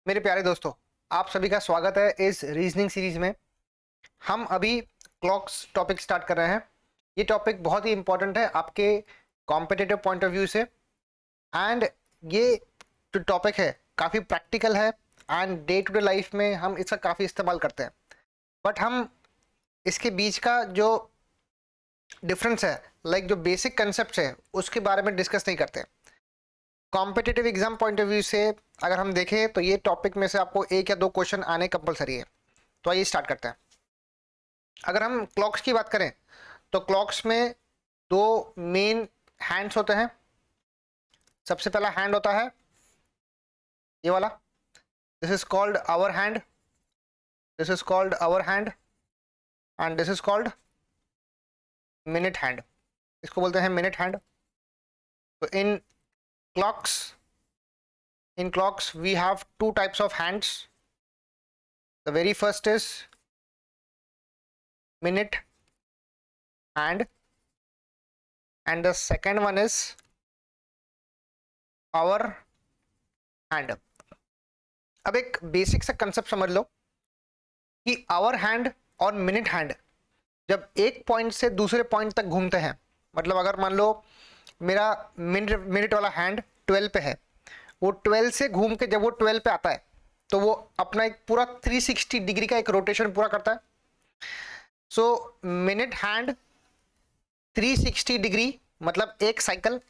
मेरे प्यारे दोस्तों, आप सभी का स्वागत है इस रीजनिंग सीरीज में। हम अभी क्लॉक्स टॉपिक स्टार्ट कर रहे हैं। ये टॉपिक बहुत ही इंपॉर्टेंट है आपके कॉम्पिटिटिव पॉइंट ऑफ व्यू से। एंड ये जो टॉपिक है काफ़ी प्रैक्टिकल है and day to day life में हम इसका काफ़ी इस्तेमाल करते हैं। बट हम इसके बीच का जो डिफरेंस है, जो बेसिक कंसेप्ट है, उसके बारे में डिस्कस नहीं करते। Competitive exam point of view से अगर हम देखें तो ये टॉपिक में से आपको एक या दो क्वेश्चन आने कंपलसरी है। तो आइए स्टार्ट करते हैं। अगर हम क्लॉक्स की बात करें तो क्लॉक्स में दो मेन हैंड्स होते हैं। सबसे पहला हैंड होता है ये वाला, this is called hour hand, this is called hour hand and this is called minute hand. इसको बोलते हैं मिनट हैंड। तो clocks in clocks we have two types of hands. The very first is minute hand and the second one is hour hand. अब एक basic सा concept समझ लो कि our hand और मिनट हैंड जब एक पॉइंट से दूसरे पॉइंट तक घूमते हैं, मतलब अगर मान लो मेरा मिनट मिनट वाला हैंड 12 पे है, वो 12 से घूम के जब वो 12 पे आता है तो वो अपना एक पूरा 360 डिग्री का एक रोटेशन पूरा करता है। सो मिनट हैंड 360 डिग्री मतलब एक साइकिल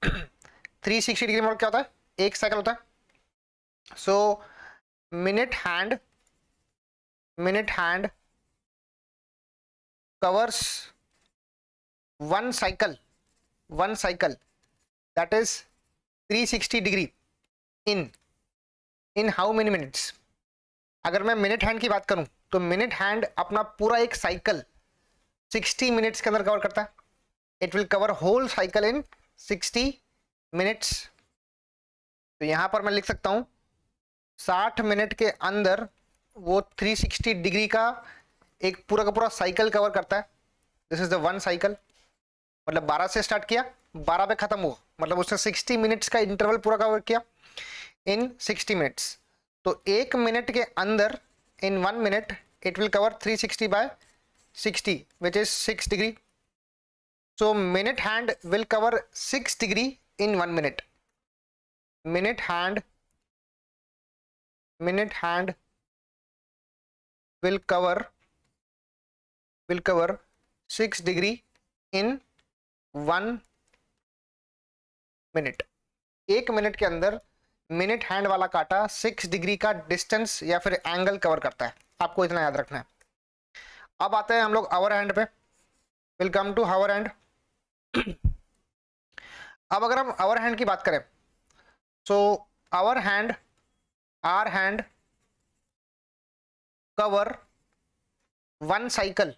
360 डिग्री मतलब क्या होता है? एक साइकिल होता है। So minute hand covers one cycle that is 360 degree in how many minutes? अगर मैं मिनट हैंड की बात करूं तो मिनट हैंड अपना पूरा एक साइकिल 60 मिनट्स के अंदर कवर करता है। It will cover whole cycle in 60 minutes. तो यहां पर मैं लिख सकता हूं 60 मिनट के अंदर वो 360 डिग्री का एक पूरा का पूरा साइकिल कवर करता है। This is the one cycle. मतलब 12 से स्टार्ट किया, 12 पे खत्म हुआ, मतलब उसने 60 मिनट्स का इंटरवल पूरा कवर किया इन 60 मिनट्स। तो एक मिनट के अंदर in 1 minute it will cover 360 by 60 which is 6 degree. So minute hand will cover 6 degree in 1 minute. Minute hand will cover 6 degree in 1 minute. एक मिनट के अंदर मिनट हैंड वाला काटा 6 डिग्री का डिस्टेंस या फिर एंगल कवर करता है। आपको इतना याद रखना है। अब आते हैं हम लोग आवर हैंड पे। Will come to hour hand. अब अगर हम आवर हैंड की बात करें so hour hand cover one cycle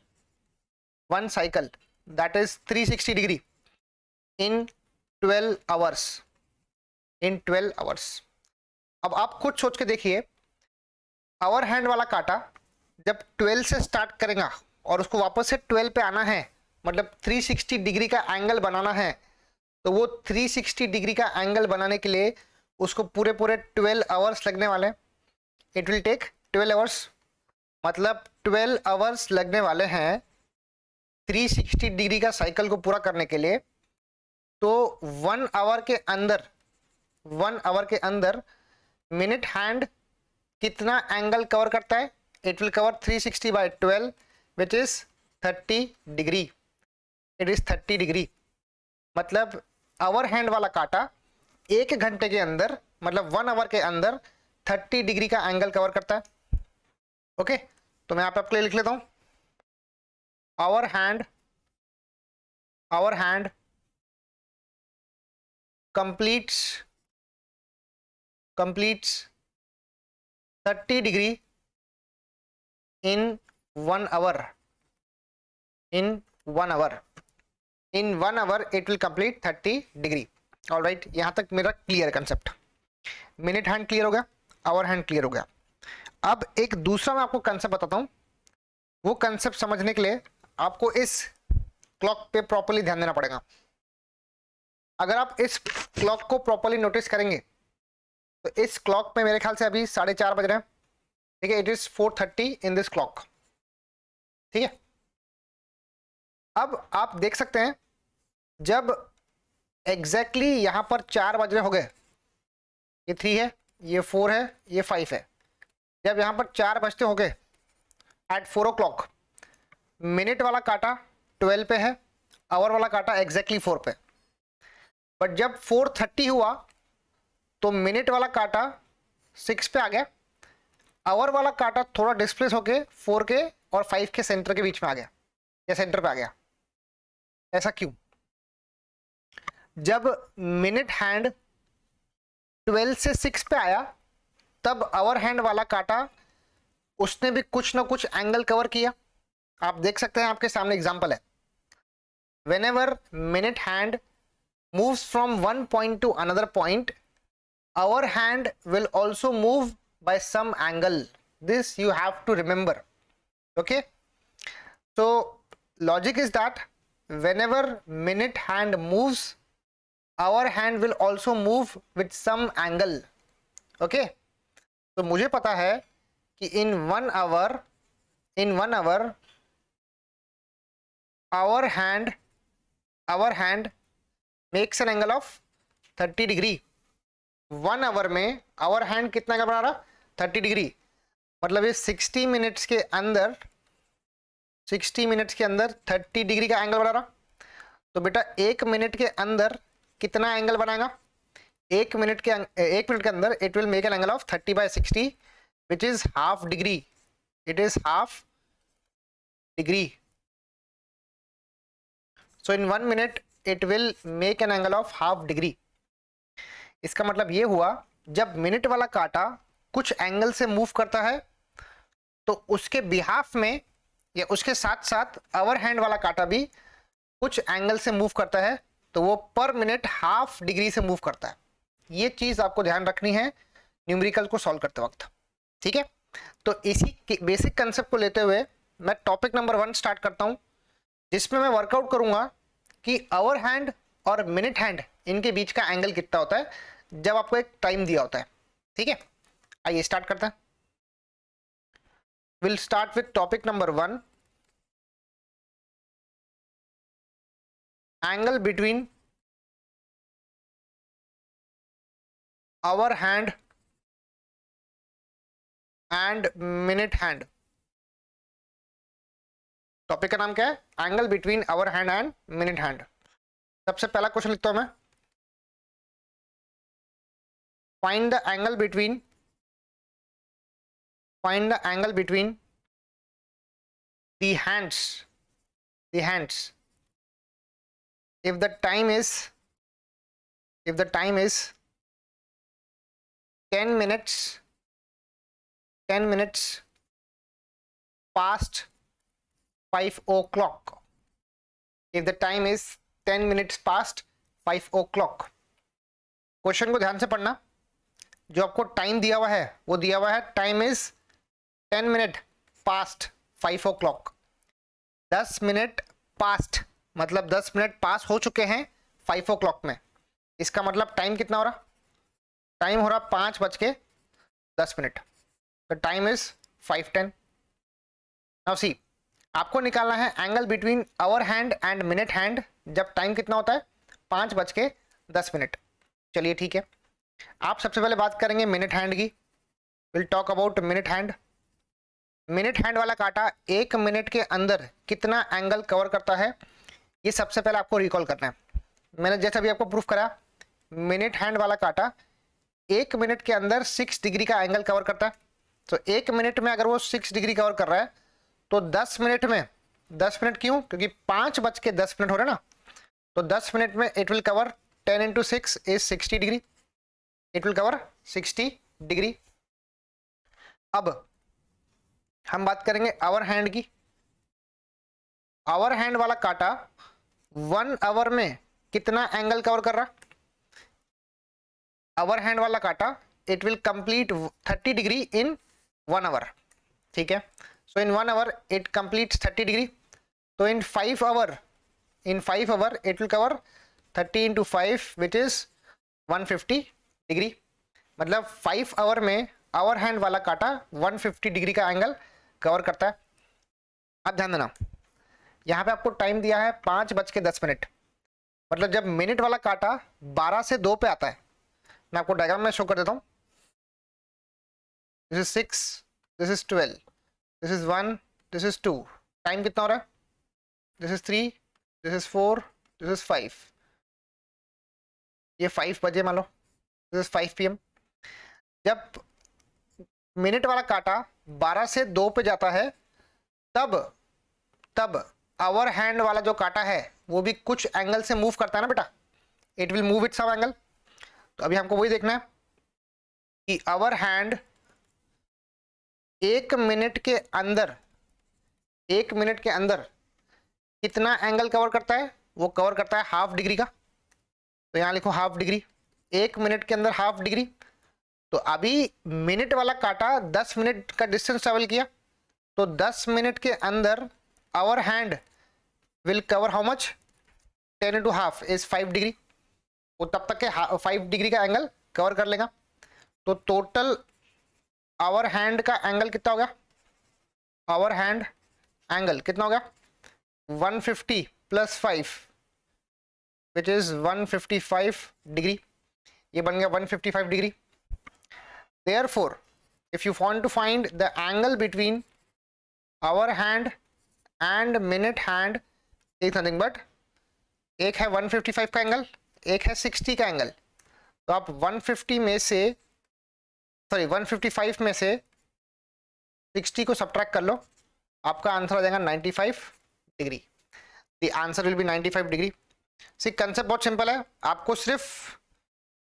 that is 360 degree in 12 hours in 12 hours। अब आप खुद सोच के देखिए, आवर हैंड वाला काटा जब 12 से स्टार्ट करेगा और उसको वापस से 12 पे आना है, मतलब 360 डिग्री का एंगल बनाना है, तो वो 360 डिग्री का एंगल बनाने के लिए उसको पूरे 12 आवर्स लगने वाले। इट विल टेक 12 आवर्स, मतलब 12 आवर्स लगने वाले हैं 360 डिग्री का साइकिल को पूरा करने के लिए। तो 1 आवर के अंदर मिनट हैंड कितना एंगल कवर करता है? It will cover 360 by 12 which is 30 degree. It is 30 degree. मतलब आवर हैंड वाला काटा एक घंटे के अंदर, मतलब 1 आवर के अंदर 30 डिग्री का एंगल कवर करता है। ओके तो मैं आपके लिए लिख लेता हूं hour hand completes 30 degree in 1 hour। in 1 hour it will complete 30 degree. Alright, यहां तक मेरा clear concept. Minute hand clear हो गया, आवर हैंड क्लियर हो गया। अब एक दूसरा मैं आपको कंसेप्ट बताता हूं। वो कंसेप्ट समझने के लिए आपको इस क्लॉक पे प्रॉपर्ली ध्यान देना पड़ेगा। अगर आप इस क्लॉक को प्रॉपर्ली नोटिस करेंगे तो इस क्लॉक में मेरे ख्याल से अभी 4:30 बज रहे हैं, ठीक है। It is 4:30 in this clock, ठीक है। अब आप देख सकते हैं जब एग्जैक्टली यहां पर 4 बज रहे हो गए, ये 3 है, ये 4 है, ये 5 है, जब यहां पर 4 बजते हो गए एट 4 o'clock, मिनट वाला काटा 12 पे है, आवर वाला काटा एग्जैक्टली 4 पे। बट जब 4:30 हुआ तो मिनट वाला काटा 6 पे आ गया, आवर वाला काटा थोड़ा डिस्प्लेस होके 4 के और 5 के सेंटर के बीच में आ गया, या सेंटर पे आ गया। ऐसा क्यों? जब मिनट हैंड 12 से 6 पे आया तब आवर हैंड वाला काटा उसने भी कुछ ना कुछ एंगल कवर किया। आप देख सकते हैं, आपके सामने एग्जांपल है। whenever minute hand moves from one point to another point, our hand will also move by some angle. This you have to remember. Okay, so logic is that whenever minute hand moves, our hand will also move with some angle. Okay, तो मुझे पता है कि in 1 hour our hand makes an angle of 30 degree. 1 hour में hour hand कितना angle बना रहा? 30 degree. मतलब ये 60 मिनट्स के अंदर 30 डिग्री का एंगल बना रहा। तो बेटा 1 मिनट के अंदर कितना एंगल बनाएगा? 1 मिनट के अंदर it will make an angle of 30/60 which is half degree. It is half degree. So in 1 minute it will make an angle of half degree. इसका मतलब ये हुआ जब मिनट वाला काटा कुछ एंगल से मूव करता है तो उसके बिहाफ में या उसके साथ साथ आवर हैंड वाला काटा भी कुछ एंगल से मूव करता है, तो वो पर मिनट हाफ डिग्री से मूव करता है। ये चीज आपको ध्यान रखनी है न्यूमेरिकल को सॉल्व करते वक्त, ठीक है। तो इसी बेसिक कंसेप्ट को लेते हुए मैं टॉपिक नंबर 1 स्टार्ट करता हूं, जिसमें मैं वर्कआउट करूंगा कि आवर हैंड और मिनट हैंड इनके बीच का एंगल कितना होता है जब आपको एक टाइम दिया होता है, ठीक है। आइए स्टार्ट करते हैं। Will start with topic number 1, angle between hour hand and minute hand. Topic का नाम क्या है? Angle between hour hand and minute hand. सबसे पहला क्वेश्चन लिखता हूं मैं, find the angle between the hands if the time is 10 minutes past 5 o'clock. If the time is 10 minutes past 5 o'clock. Question को ध्यान से पढ़ना। जो आपको टाइम दिया हुआ है वो दिया हुआ है time is 10 minute past 5 o'clock। 10 minute past मतलब 10 मिनट पास हो चुके हैं 5 o'clock में। इसका मतलब टाइम कितना हो रहा? टाइम हो रहा 5:10। तो टाइम इज 5:10। नाउ सी, आपको निकालना है angle between hour hand and minute hand जब टाइम कितना होता है? 5:10। चलिए ठीक है, आप सबसे पहले बात करेंगे मिनट हैंड की। Will talk about minute hand. Minute hand वाला काटा 1 मिनट के अंदर कितना एंगल कवर करता है, ये सबसे पहले आपको रिकॉल करना है। मैंने जैसा भी आपको प्रूफ करा, मिनट हैंड वाला काटा 1 मिनट के अंदर 6 डिग्री का एंगल कवर करता है। तो 1 मिनट में अगर वो 6 डिग्री कवर कर रहा है तो 10 मिनट में 10 मिनट क्यों? क्योंकि 5:10 हो रहे ना, तो 10 मिनट में it will cover 10 into 6 is 60 degree. It will cover 60 degree. अब हम बात करेंगे आवर हैंड की। आवर हैंड वाला काटा 1 आवर में कितना एंगल कवर कर रहा? आवर हैंड वाला काटा it will complete 30 degree in 1 hour, ठीक है। So in 1 hour it completes 30 degree. तो in 5 hour it will cover 30 into 5 which is 150 degree. मतलब 5 आवर में आवर हैंड वाला काटा 150 डिग्री का एंगल कवर करता है। अब ध्यान देना, यहाँ पे आपको टाइम दिया है 5:10, मतलब जब मिनट वाला काटा 12 से 2 पे आता है, मैं आपको डायग्राम में शो कर देता हूँ। This is 6, this is 12, this is 1, this is 2, time कितना हो रहा है? This is 3, this is 4, this is 5, ये 5 बजे मान लो, दिस इज 5 PM। जब मिनट वाला काटा 12 से 2 पे जाता है, तब तब आवर हैंड वाला जो काटा है वो भी कुछ एंगल से मूव करता है ना बेटा, it will move with some angle. तो अभी हमको वही देखना है कि आवर हैंड 1 मिनट के अंदर, 1 मिनट के अंदर कितना एंगल कवर करता है? वो कवर करता है हाफ डिग्री का। तो यहां लिखो हाफ डिग्री, 1 मिनट के अंदर हाफ डिग्री। तो अभी मिनट वाला काटा 10 मिनट का डिस्टेंस ट्रेवल किया, तो 10 मिनट के अंदर hour hand will cover how much? 10 into half is 5 degree. वो तब तक के 5 डिग्री का एंगल कवर कर लेगा। तो टोटल आवर हैंड का एंगल कितना हो गया? आवर हैंड एंगल कितना हो गया? 150 + 5 विच इज 155 डिग्री। ये बन गया 155 degree. Therefore, if you want to find the angle between hour hand and minute hand is nothing but, एक है 155 का एंगल, एक है 60 का एंगल। तो आप 155 में से 60 को सब्ट्रैक्ट कर लो, आपका आंसर आ जाएगा 95 degree. The answer will be 95 degree. See concept बहुत सिंपल है, आपको सिर्फ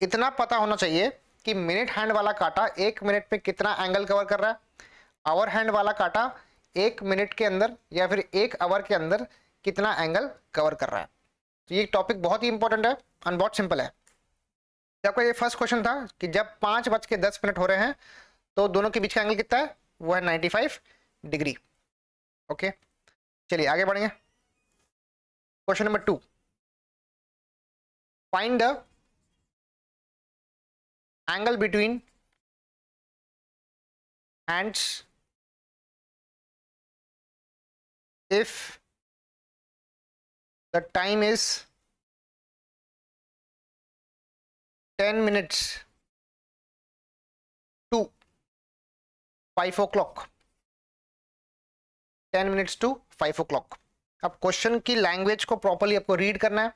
इतना पता होना चाहिए कि मिनट हैंड वाला काटा 1 मिनट में कितना एंगल कवर कर रहा है, आवर हैंड वाला काटा 1 मिनट के अंदर या फिर 1 आवर के अंदर कितना एंगल कवर कर रहा है। तो ये टॉपिक बहुत ही इंपॉर्टेंट है और बहुत सिंपल है। तो आपका ये फर्स्ट क्वेश्चन था कि जब 5:10 हो रहे हैं तो दोनों के बीच का एंगल कितना है? वो है 95 डिग्री। ओके, चलिए आगे बढ़ेंगे। Question number 2, find the angle between hands if the time is 10 minutes to 5 o'clock, 10 minutes to 5 o'clock। अब क्वेश्चन की लैंग्वेज को प्रॉपर्ली आपको रीड करना है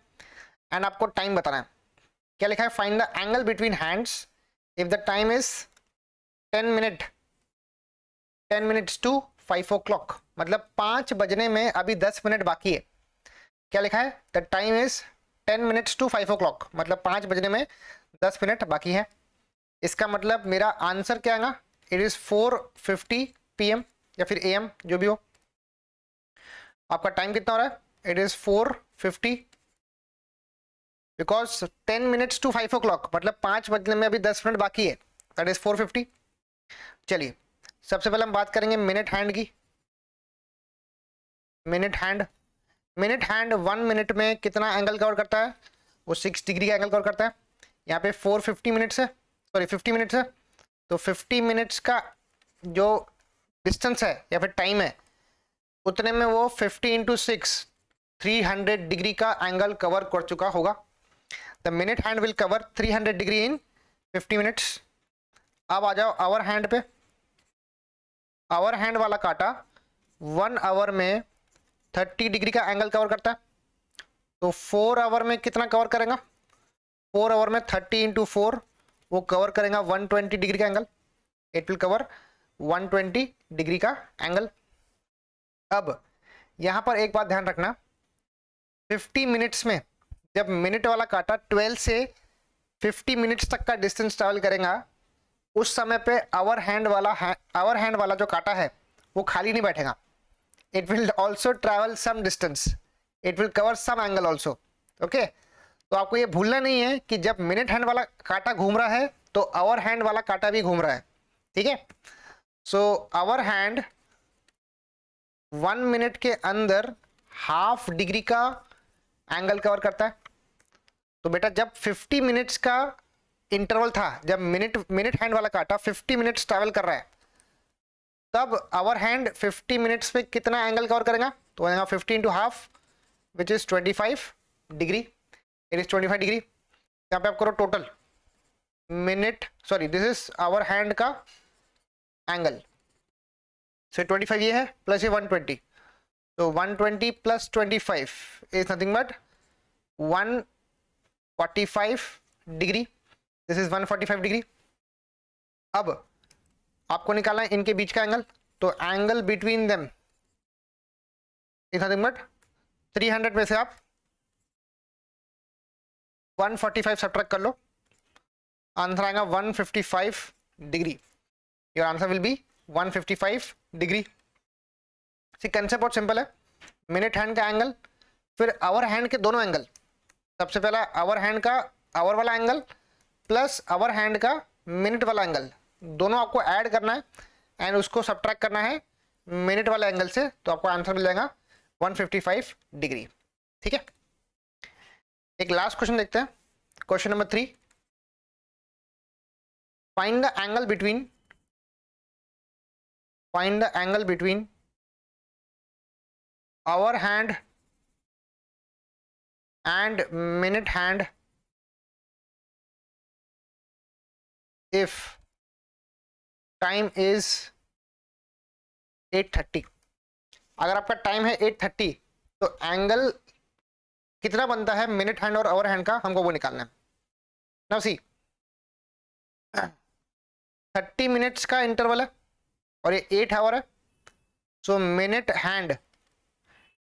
एंड आपको टाइम बताना है। क्या लिखा है? Find the angle between hands if the time is 10 minutes to 5 o'clock, मतलब 5 बजने में अभी 10 मिनट बाकी है। क्या लिखा है? the time is 10 minutes to 5 o'clock, मतलब 5 बजने में 10 मिनट बाकी है। इसका मतलब मेरा आंसर क्या आएगा? इट इज 4:50 PM या फिर AM, जो भी हो। आपका टाइम कितना हो रहा है? It is 4:50 because 10 minutes to 5 o'clock, मतलब 5 बजने में अभी 10 मिनट बाकी है, दैट इज 4:50। चलिए सबसे पहले हम बात करेंगे मिनट हैंड की। मिनट हैंड 1 मिनट में कितना एंगल कवर करता है? वो 6 डिग्री का एंगल कवर करता है। यहाँ पे 450 मिनट्स है, सॉरी 50 मिनट्स है, तो 50 मिनट्स का जो डिस्टेंस है या फिर टाइम है, उतने में वो 50 × 6 300 डिग्री का एंगल कवर कर चुका होगा। The minute hand will cover 300 degree in 50 minutes। अब आ जाओ आवर हैंड पे। आवर हैंड वाला काटा 1 आवर में 30 डिग्री का एंगल कवर करता है, तो 4 आवर में कितना कवर करेगा? 4 आवर में 30 × 4 वो कवर करेगा 120 डिग्री का angle. It will cover 120 degree का एंगल। अब यहां पर एक बात ध्यान रखना, 50 मिनट्स में जब मिनट वाला काटा 12 से 50 मिनट्स तक का डिस्टेंस ट्रैवल करेगा, उस समय पे आवर हैंड वाला जो काटा है वो खाली नहीं बैठेगा। It will also travel some distance, it will cover some angle also. Okay, तो आपको ये भूलना नहीं है कि जब मिनट हैंड वाला काटा घूम रहा है तो आवर हैंड वाला काटा भी घूम रहा है। ठीक है, सो आवर हैंड 1 मिनट के अंदर हाफ डिग्री का एंगल कवर करता है। तो बेटा जब 50 मिनट्स का इंटरवल था जब मिनट हैंड वाला काटा 50 मिनट्स ट्रैवल कर रहा है, तब आवर हैंड 50 मिनट्स में कितना एंगल कवर करेगा? तो आएगा 50 into half which is 25 degree, it is 25 degree. यहाँ पे आप करो total minute, sorry this is hour hand का एंगल, सो 25 ये है प्लस ये 120, तो 120 plus 25 is nothing but 145 degree, this is 145 degree. अब आपको निकालना है इनके बीच का एंगल, तो angle between them is nothing but 300 में से आप 145 सब्ट्रैक्ट कर लो, आंसर आएगा 155 degree. Your answer will B 155 degree. Concept बहुत सिंपल है, मिनट हैंड का एंगल फिर आवर हैंड के दोनों एंगल, सबसे पहला आवर हैंड का आवर वाला एंगल प्लस आवर हैंड का मिनट वाला एंगल, दोनों आपको ऐड करना है एंड उसको सब्ट्रैक्ट करना है मिनट वाले एंगल से, तो आपको आंसर मिल जाएगा 155 डिग्री। ठीक है, एक लास्ट क्वेश्चन देखते हैं, question number 3। Find the angle between hour hand and minute hand if time is 8:30। अगर आपका टाइम है 8:30 तो एंगल कितना बनता है मिनट हैंड और आवर हैंड का, हमको वो निकालना है। नाउ सी 30 मिनट्स का इंटरवल है और ये 8 आवर है, सो मिनट हैंड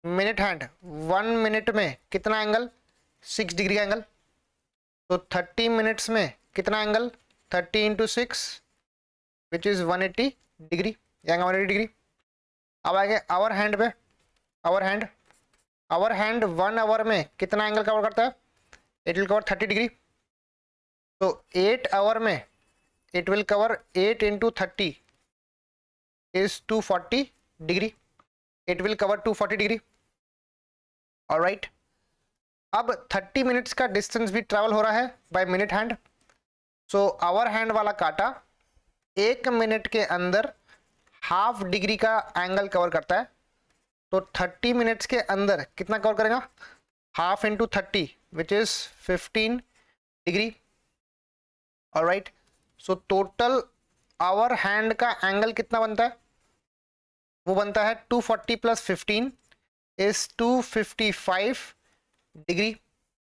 1 मिनट में कितना एंगल? 6 डिग्री का एंगल, तो 30 मिनट्स में कितना angle? 30 into 6 which is 180 degree, यानी 180 डिग्री। अब आगे आवर हैंड पे, आवर हैंड 1 आवर में कितना एंगल कवर करता है? इट विल कवर 30 डिग्री, तो 8 आवर में it will cover 8 into 30 is 240 degree, it will cover 240 degree. Alright, अब 30 मिनट्स का डिस्टेंस भी ट्रैवल हो रहा है by minute hand, so hour hand वाला काटा 1 मिनट के अंदर हाफ डिग्री का एंगल कवर करता है, तो 30 मिनट्स के अंदर कितना कवर करेगा? Half into 30 which is 15 degree. Alright, so total hour hand का एंगल कितना बनता है? वो बनता है 240 प्लस 15 इज 255 डिग्री,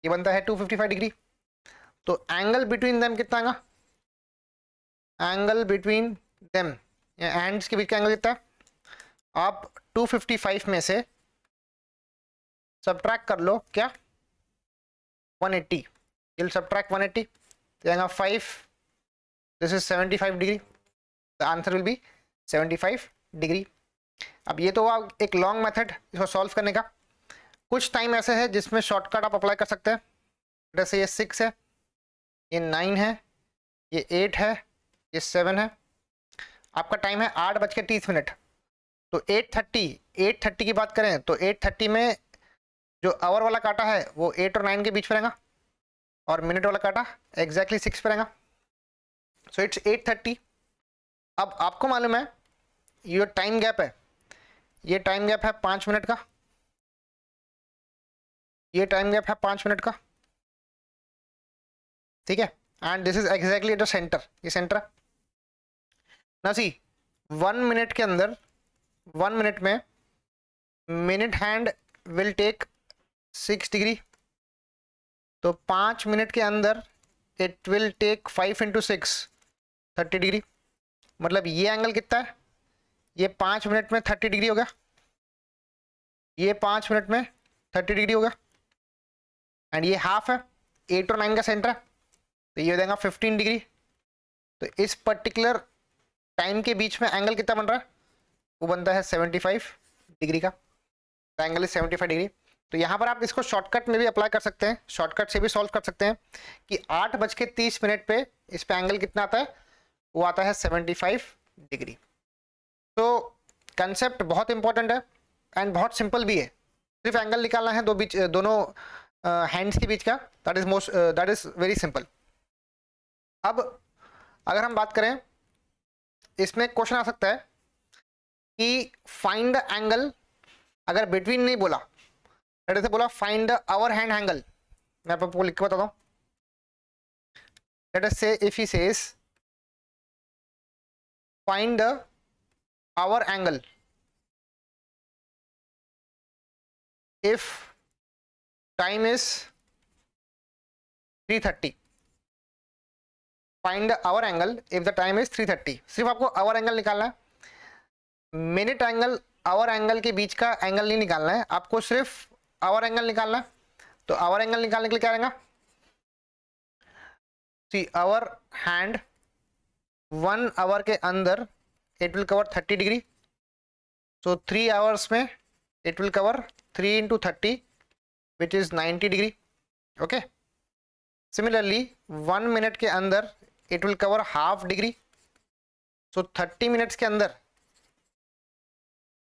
ये बनता है 255 डिग्री। तो एंगल बिटवीन देम कितना आएगा? एंगल बिटवीन देम हैंड्स के बीच का एंगल कितना है? आप 255 में से सब्ट्रैक्ट कर लो क्या? 180, you'll subtract 180, तो आएगा 5, this is 75 degree, the answer will B 75 degree. अब ये तो आप एक लॉन्ग मेथड इसको सॉल्व करने का, कुछ टाइम ऐसे है जिसमें शॉर्टकट आप अप्लाई कर सकते हैं, जैसे ये 6 है, ये 9 है, ये 8 है, ये 7 है। आपका टाइम है 8:30, तो 8:30 की बात करें तो 8:30 में जो आवर वाला काटा है वो 8 और 9 के बीच में रहेगा और मिनट वाला काटा एग्जैक्टली 6 पे रहेगा, सो इट्स 8:30। अब आपको मालूम है ये टाइम गैप है, ये टाइम गैप है 5 मिनट का, ये टाइम गैप है 5 मिनट का, ठीक है, and this is exactly at the centre, ये सेंटर है ना। सी 1 मिनट के अंदर 1 मिनट में minute hand will take 6 degree, तो 5 मिनट के अंदर it will take 5 into 6 30 degree. मतलब ये एंगल कितना है? ये 5 मिनट में 30 डिग्री होगा, ये 5 मिनट में 30 डिग्री होगा, एंड ये हाफ है, 8 और 9 का सेंटर है, तो ये हो जाएगा 15 डिग्री। तो इस पर्टिकुलर टाइम के बीच में एंगल कितना बन रहा है? वो बनता है 75 डिग्री का, एंगल इज 75 डिग्री। तो यहाँ पर आप इसको शॉर्टकट में भी अप्लाई कर सकते हैं, शॉर्टकट से भी सॉल्व कर सकते हैं कि 8:30 पे इस पे एंगल कितना आता है? वो आता है 75 डिग्री। तो कंसेप्ट बहुत इंपॉर्टेंट है एंड बहुत सिंपल भी है, सिर्फ एंगल निकालना है दोनों हैंड्स के बीच का, दैट इज वेरी सिंपल। अब अगर हम बात करें, इसमें क्वेश्चन आ सकता है कि फाइंड द एंगल, अगर बिटवीन नहीं बोला, से बोला find the hour hand angle, मैं आपको लिख के बताता हूं। Let us say if he says find the hour angle if time is 3:30, find hour angle if the time is 3:30। सिर्फ आपको आवर एंगल निकालना है, मिनट एंगल आवर एंगल के बीच का एंगल नहीं निकालना है, आपको सिर्फ आवर एंगल निकालना है। तो आवर एंगल निकालने के लिए क्या रहेगा, सी आवर हैंड 1 आवर के अंदर it will cover 30 degree, so 3 hours में it will cover 3 into 30 which is 90 degree. Okay, similarly 1 minute के अंदर it will cover half degree, so 30 minutes के अंदर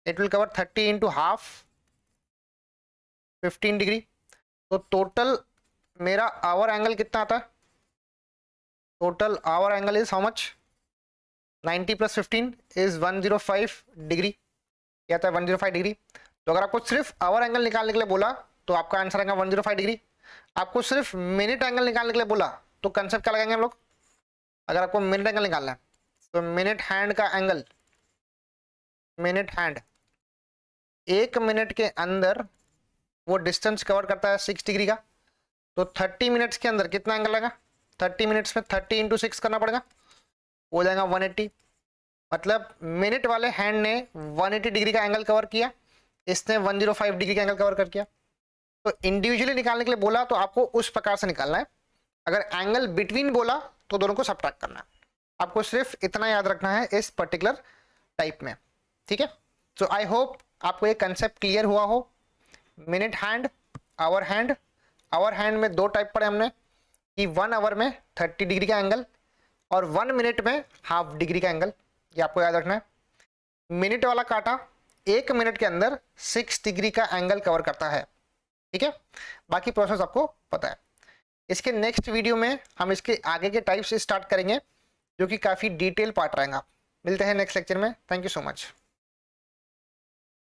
it will cover 30 into half 15 degree. तो total मेरा hour angle कितना आता है, total hour angle is how much, 90 + 15 is 105 degree, क्या था 105 डिग्री। तो अगर आपको सिर्फ आवर एंगल निकालने के लिए बोला तो आपका आंसर आएगा 105 डिग्री। आपको सिर्फ मिनट एंगल निकालने के लिए बोला तो कंसेप्ट क्या लगाएंगे हम लोग, अगर आपको मिनट एंगल निकालना है तो मिनट हैंड का एंगल, मिनट हैंड 1 मिनट के अंदर वो डिस्टेंस कवर करता है 6 डिग्री का, तो 30 मिनट्स के अंदर कितना एंगल लगा, 30 मिनट्स में 30 into 6 करना पड़ेगा, हो जाएगा 180। मतलब मिनट वाले हैंड ने 180 डिग्री का एंगल कवर किया, इसने 105 डिग्री का एंगल कवर कर किया। तो इंडिविजुअली निकालने के लिए बोला तो आपको उस प्रकार से निकालना है, अगर एंगल बिटवीन बोला तो दोनों को सबट्रैक्ट करना है। आपको सिर्फ इतना याद रखना है इस पर्टिकुलर टाइप में, ठीक है। सो आई होप आपको ये कंसेप्ट क्लियर हुआ हो। Minute hand, hour hand, hour hand में 2 टाइप पढ़े हमने कि 1 आवर में 30 डिग्री का एंगल और 1 मिनट में हाफ डिग्री का एंगल, ये आपको याद रखना है। मिनट वाला काटा 1 मिनट के अंदर 6 डिग्री का एंगल कवर करता है, ठीक है। बाकी प्रोसेस आपको पता है। इसके नेक्स्ट वीडियो में हम इसके आगे के टाइप्स स्टार्ट करेंगे जो कि काफ़ी डिटेल पार्ट रहेगा। मिलते हैं नेक्स्ट लेक्चर में। Thank you so much.